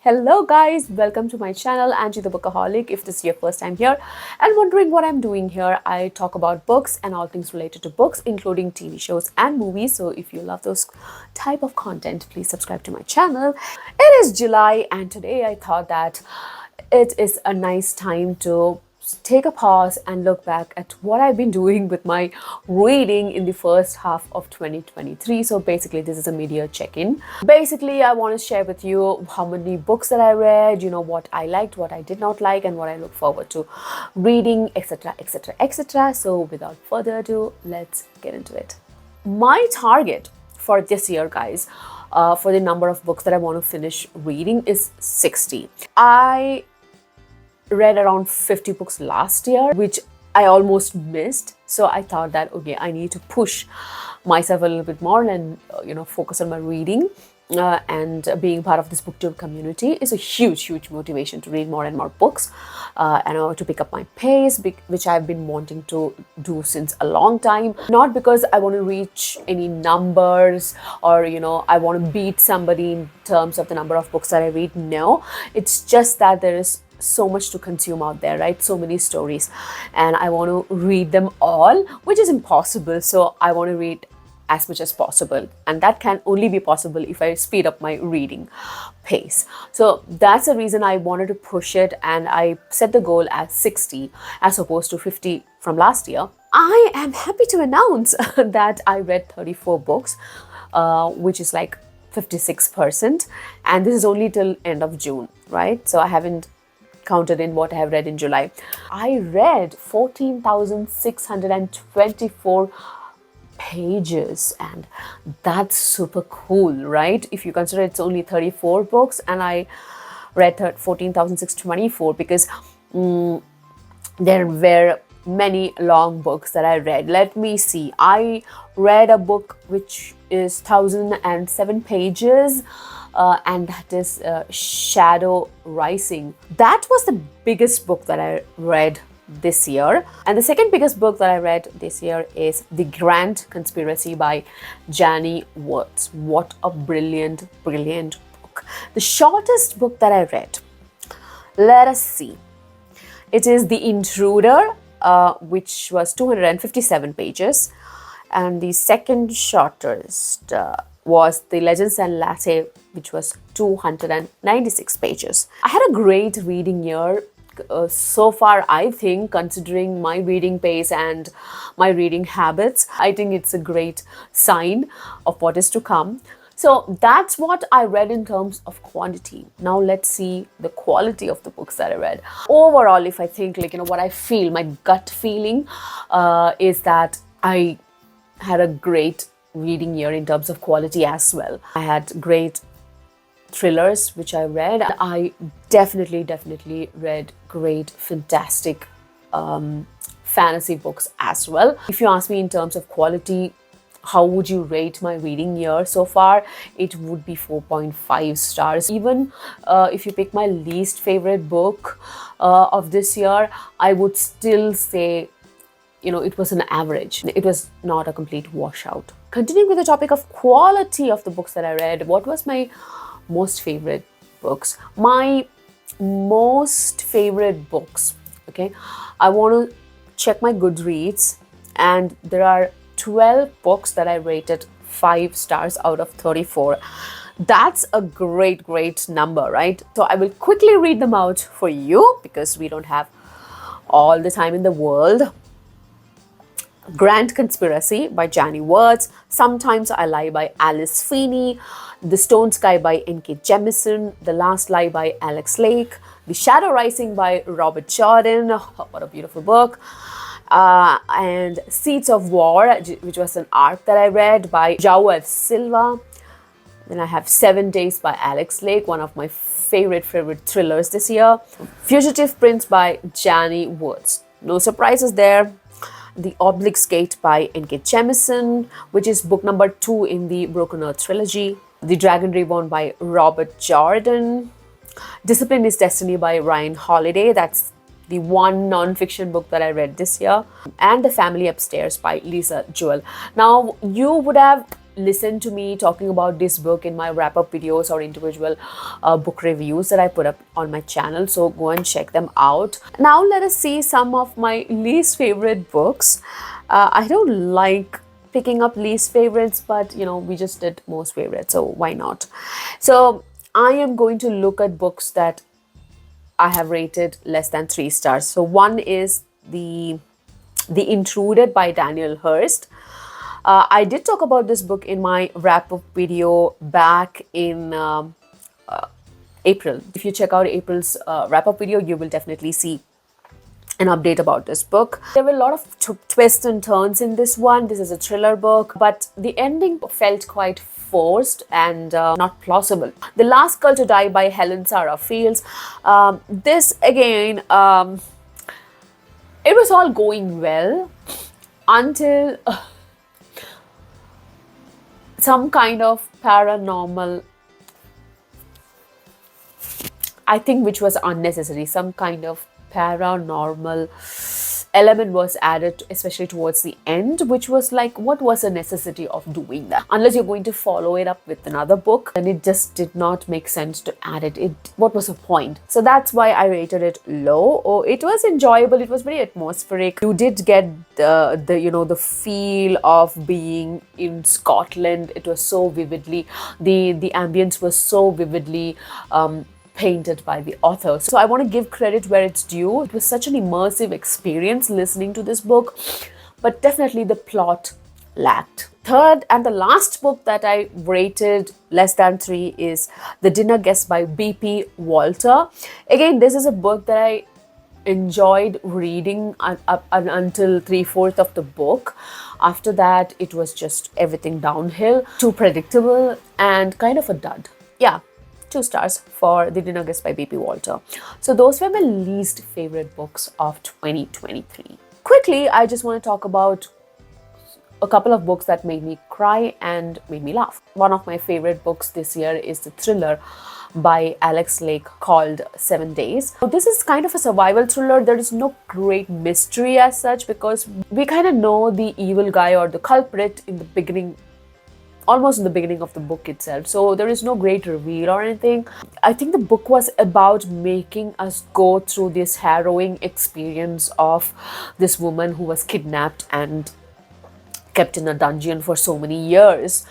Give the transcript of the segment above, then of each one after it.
Hello guys, welcome to my channel Angie the Bookaholic. If this is your first time here and wondering what I'm doing here, I talk about books and all things related to books, including TV shows and movies. So if you love those type of content, please subscribe to my channel. It is July and today I thought that it is a nice time to take a pause and look back at what I've been doing with my reading in the first half of 2023. So basically, this is a media check-in. Basically, I want to share with you how many books that I read, what I liked, what I did not like, and what I look forward to reading, etc., etc., etc. So without further ado, let's get into it. My target for this year, guys, for the number of books that I want to finish reading is 60. I read around 50 books last year, which I almost missed. So I thought that, okay, I need to push myself a little bit more and, focus on my reading. And being part of this booktube community is a huge, huge motivation to read more and more books and to pick up my pace, which I've been wanting to do since a long time. Not because I want to reach any numbers or, I want to beat somebody in terms of the number of books that I read. No, it's just that there is so much to consume out there, right? So many stories, and I want to read them all, which is impossible. So I want to read as much as possible, and that can only be possible if I speed up my reading pace. So that's the reason I wanted to push it, and I set the goal at 60 as opposed to 50 from last year. I am happy to announce that I read 34 books, which is like 56%, and this is only till end of June, right? So I haven't counted in what I have read in July. I read 14,624 pages, and that's super cool, right? If you consider it's only 34 books and I read 14,624 because there were many long books that I read. Let me see. I read a book which is 1,007 pages. And that is Shadow Rising. That was the biggest book that I read this year. And the second biggest book that I read this year is The Grand Conspiracy by Janie Wurtz. What a brilliant, brilliant book. The shortest book that I read, let us see. It is The Intruder, which was 257 pages. And the second shortest was The Legends and Latte, which was 296 pages. I had a great reading year so far, I think, considering my reading pace and my reading habits. I think it's a great sign of what is to come. So that's what I read in terms of quantity. Now let's see the quality of the books that I read. Overall, if I think what I feel, my gut feeling is that I had a great reading year in terms of quality as well. I had great thrillers which I read. I definitely read great, fantastic fantasy books as well. If you ask me in terms of quality, how would you rate my reading year so far? It would be 4.5 stars. Even if you pick my least favorite book of this year, I would still say it was an average. It was not a complete washout. Continuing with the topic of quality of the books that I read, what was my most favorite books? My most favorite books, okay? I want to check my Goodreads, and there are 12 books that I rated 5 stars out of 34. That's a great, great number, right? So I will quickly read them out for you because we don't have all the time in the world. Grand Conspiracy by Janie Wurtz, Sometimes I Lie by Alice Feeney, The Stone Sky by N.K. Jemisin, The Last Lie by Alex Lake, The Shadow Rising by Robert Jordan, what a beautiful book, and Seeds of War, which was an arc that I read by João F. Silva. Then I have 7 Days by Alex Lake, one of my favorite thrillers this year. Fugitive Prince by Janie Wurtz. No surprises there. The Obelisk Gate by N.K. Jemisin, which is book number 2 in the Broken Earth trilogy. The Dragon Reborn by Robert Jordan. Discipline is Destiny by Ryan Holiday. That's the one non-fiction book that I read this year. And The Family Upstairs by Lisa Jewell. Now, you would have listen to me talking about this book in my wrap-up videos or individual book reviews that I put up on my channel, so go and check them out. Now let us see some of my least favorite books. I don't like picking up least favorites, but we just did most favorites, so why not? So I am going to look at books that I have rated less than 3 stars. So one is The Intruded by Daniel Hurst. I did talk about this book in my wrap-up video back in April. If you check out April's wrap-up video, you will definitely see an update about this book. There were a lot of twists and turns in this one. This is a thriller book, but the ending felt quite forced and not plausible. The Last Girl to Die by Helen Sarah Fields. This again, it was all going well until some kind of paranormal, I think, which was unnecessary. Some kind of paranormal element was added, especially towards the end, which was like, what was the necessity of doing that? Unless you're going to follow it up with another book, and it just did not make sense to add it. What was the point? So that's why I rated it low. Oh, it was enjoyable. It was very atmospheric. You did get the feel of being in Scotland. It was so vividly, the ambience was so vividly painted by the author. So I want to give credit where it's due. It was such an immersive experience listening to this book, but definitely the plot lacked. Third and the last book that I rated less than 3 is The Dinner Guest by B.P. Walter. Again, this is a book that I enjoyed reading up until 3/4 of the book. After that, it was just everything downhill, too predictable and kind of a dud. Yeah, 2 stars for The Dinner Guest by B.P. Walter. So those were my least favorite books of 2023. Quickly, I just want to talk about a couple of books that made me cry and made me laugh. One of my favorite books this year is the thriller by Alex Lake called 7 Days. So this is kind of a survival thriller. There is no great mystery as such, because we kind of know the evil guy or the culprit in the beginning, almost in the beginning of the book itself. So there is no great reveal or anything. I think the book was about making us go through this harrowing experience of this woman who was kidnapped and kept in a dungeon for so many years.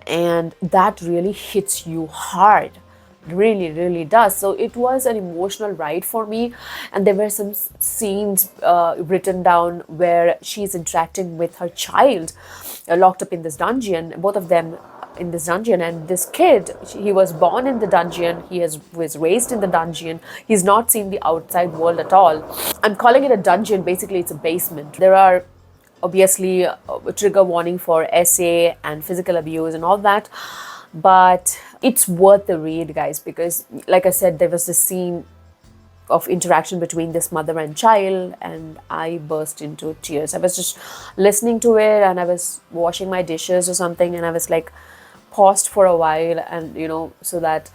And that really hits you hard. Really, really does. So it was an emotional ride for me, and there were some scenes written down where she's interacting with her child locked up in this dungeon, both of them in this dungeon. And this kid, he was born in the dungeon, was raised in the dungeon, he's not seen the outside world at all. I'm calling it a dungeon, basically it's a basement. There are obviously a trigger warning for SA and physical abuse and all that, but it's worth the read, guys, because like I said, there was this scene of interaction between this mother and child, and I burst into tears. I was just listening to it and I was washing my dishes or something, and I was like paused for a while, and so that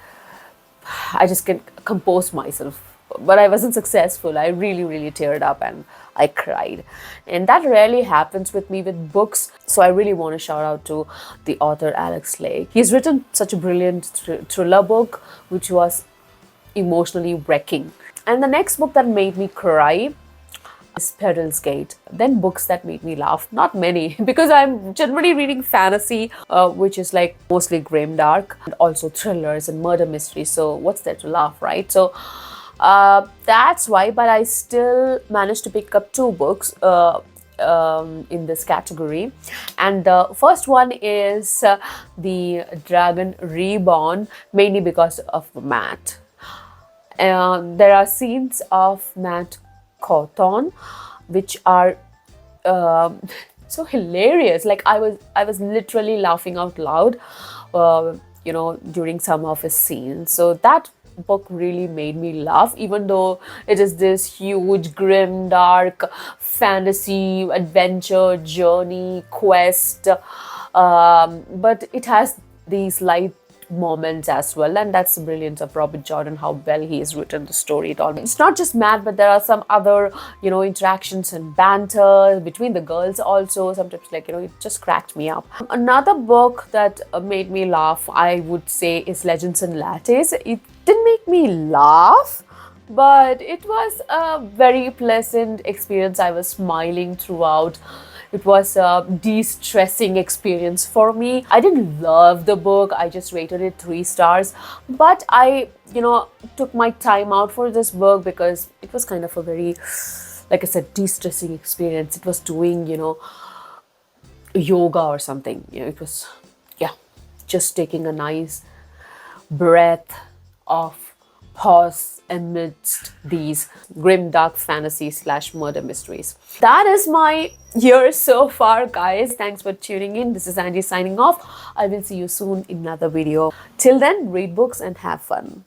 I just can compose myself. But I wasn't successful. I really, really teared up and I cried. And that rarely happens with me with books. So I really want to shout out to the author Alex Lake. He's written such a brilliant thriller book, which was emotionally wrecking. And the next book that made me cry is Peril's Gate. Then books that made me laugh, not many, because I'm generally reading fantasy, which is like mostly grimdark, and also thrillers and murder mysteries. So what's there to laugh, right? So that's why, but I still managed to pick up 2 books in this category. And the first one is The Dragon Reborn, mainly because of Matt. There are scenes of Matt Cawthon which are so hilarious. Like I was literally laughing out loud during some of his scenes. So that book really made me laugh, even though it is this huge, grim, dark fantasy adventure journey quest, but it has these light moments as well, and that's the brilliance of Robert Jordan, how well he has written the story. It's not just mad, but there are some other, interactions and banter between the girls also. Sometimes, like, it just cracked me up. Another book that made me laugh, I would say, is Legends and Lattes. It didn't make me laugh, but it was a very pleasant experience. I was smiling throughout. It was a de-stressing experience for me. I didn't love the book. I just rated it 3 stars. But I, took my time out for this book because it was kind of a very, like I said, de-stressing experience. It was doing, yoga or something. It was, yeah, just taking a nice breath of pause amidst these grim dark fantasy / murder mysteries. That is my year so far, guys. Thanks for tuning in. This is Angie signing off. I will see you soon in another video. Till then, read books and have fun.